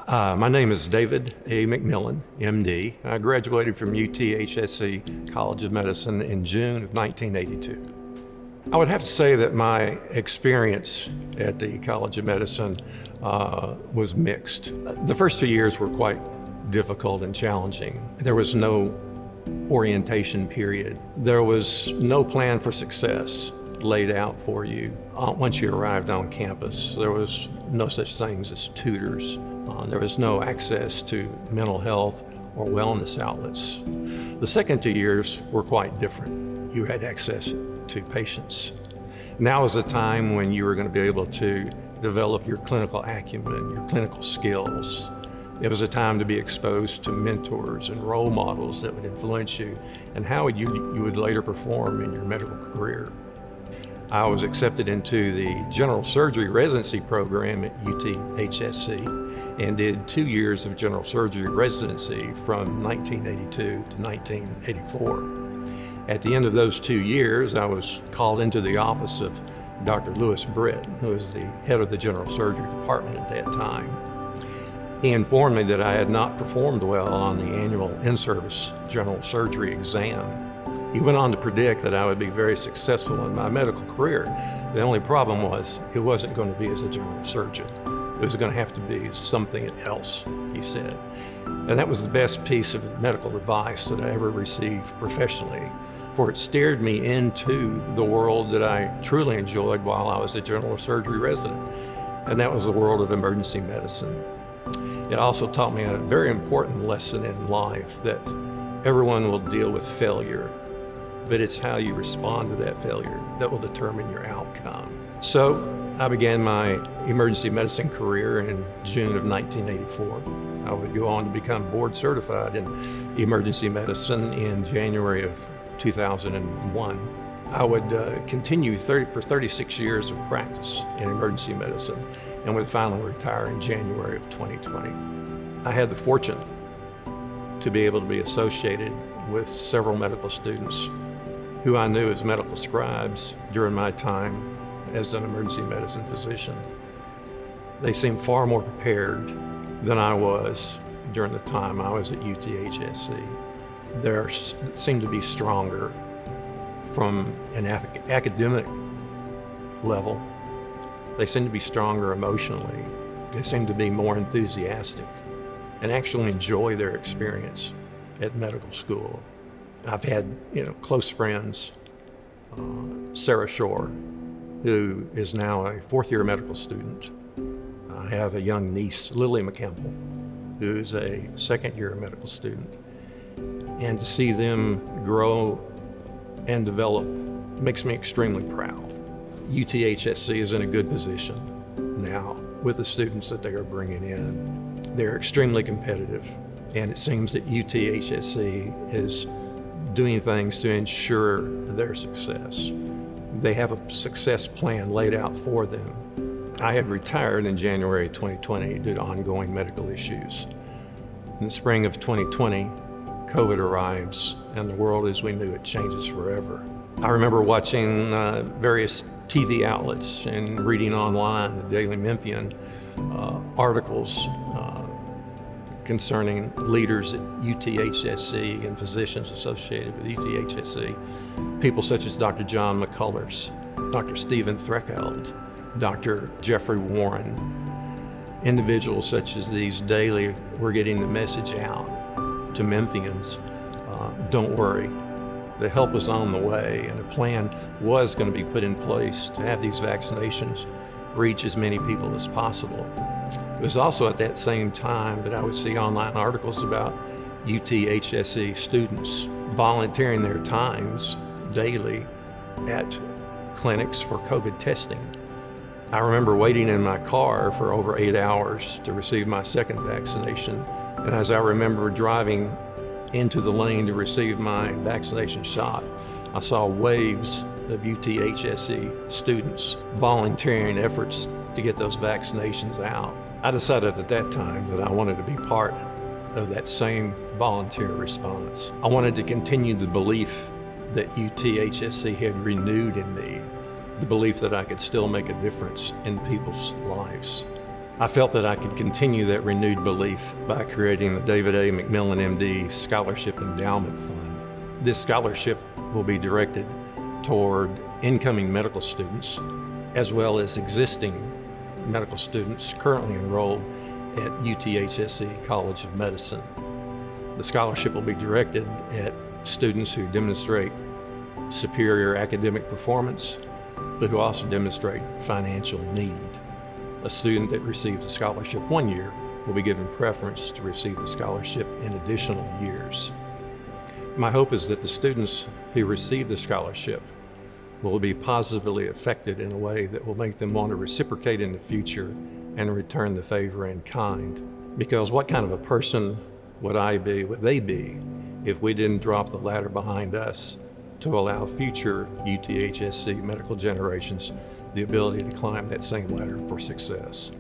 My name is David A. McMillan, MD. I graduated from UTHSC College of Medicine in June of 1982. I would have to say that my experience at the College of Medicine was mixed. The first 2 years were quite difficult and challenging. There was no orientation period. There was no plan for success laid out for you once you arrived on campus. There was no such things as tutors. There was no access to mental health or wellness outlets. The second 2 years were quite different. You had access to patients. Now is a time when you were going to be able to develop your clinical acumen, your clinical skills. It was a time to be exposed to mentors and role models that would influence you and how you would later perform in your medical career. I was accepted into the general surgery residency program at UTHSC and did 2 years of general surgery residency from 1982 to 1984. At the end of those 2 years, I was called into the office of Dr. Lewis Britt, who was the head of the general surgery department at that time. He informed me that I had not performed well on the annual in-service general surgery exam. He went on to predict that I would be very successful in my medical career. The only problem was it wasn't going to be as a general surgeon. It was going to have to be something else, he said. And that was the best piece of medical advice that I ever received professionally, for it steered me into the world that I truly enjoyed while I was a general surgery resident, and that was the world of emergency medicine. It also taught me a very important lesson in life, that everyone will deal with failure, but it's how you respond to that failure that will determine your outcome. So I began my emergency medicine career in June of 1984. I would go on to become board certified in emergency medicine in January of 2001. I would continue for 36 years of practice in emergency medicine and would finally retire in January of 2020. I had the fortune to be able to be associated with several medical students who I knew as medical scribes during my time as an emergency medicine physician. They seemed far more prepared than I was during the time I was at UTHSC. They seemed to be stronger from an academic level. They seemed to be stronger emotionally. They seemed to be more enthusiastic and actually enjoy their experience at medical school. I've had, close friends, Sarah Shore, who is now a fourth-year medical student. I have a young niece, Lily McCampbell, who's a second-year medical student. And to see them grow and develop makes me extremely proud. UTHSC is in a good position now with the students that they are bringing in. They're extremely competitive, and it seems that UTHSC is doing things to ensure their success. They have a success plan laid out for them. I had retired in January 2020 due to ongoing medical issues. In the spring of 2020, COVID arrives, and the world as we knew it changes forever. I remember watching various TV outlets and reading online, the Daily Memphian, articles concerning leaders at UTHSC and physicians associated with UTHSC. People such as Dr. John McCullers, Dr. Stephen Threckeld, Dr. Jeffrey Warren. Individuals such as these daily were getting the message out to Memphians, don't worry, the help is on the way, and a plan was going to be put in place to have these vaccinations reach as many people as possible. It was also at that same time that I would see online articles about UTHSC students volunteering their times daily at clinics for COVID testing. I remember waiting in my car for over 8 hours to receive my second vaccination, and as I remember driving into the lane to receive my vaccination shot, I saw waves of UTHSC students volunteering efforts to get those vaccinations out. I decided at that time that I wanted to be part of that same volunteer response. I wanted to continue the belief that UTHSC had renewed in me, the belief that I could still make a difference in people's lives. I felt that I could continue that renewed belief by creating the David A. McMillan, MD Scholarship Endowment Fund. This scholarship will be directed toward incoming medical students, as well as existing medical students currently enrolled at UTHSE College of Medicine. The scholarship will be directed at students who demonstrate superior academic performance, but who also demonstrate financial need. A student that receives a scholarship 1 year will be given preference to receive the scholarship in additional years. My hope is that the students who receive the scholarship will be positively affected in a way that will make them want to reciprocate in the future and return the favor in kind. Because what kind of a person would they be, if we didn't drop the ladder behind us to allow future UTHSE medical generations the ability to climb that same ladder for success?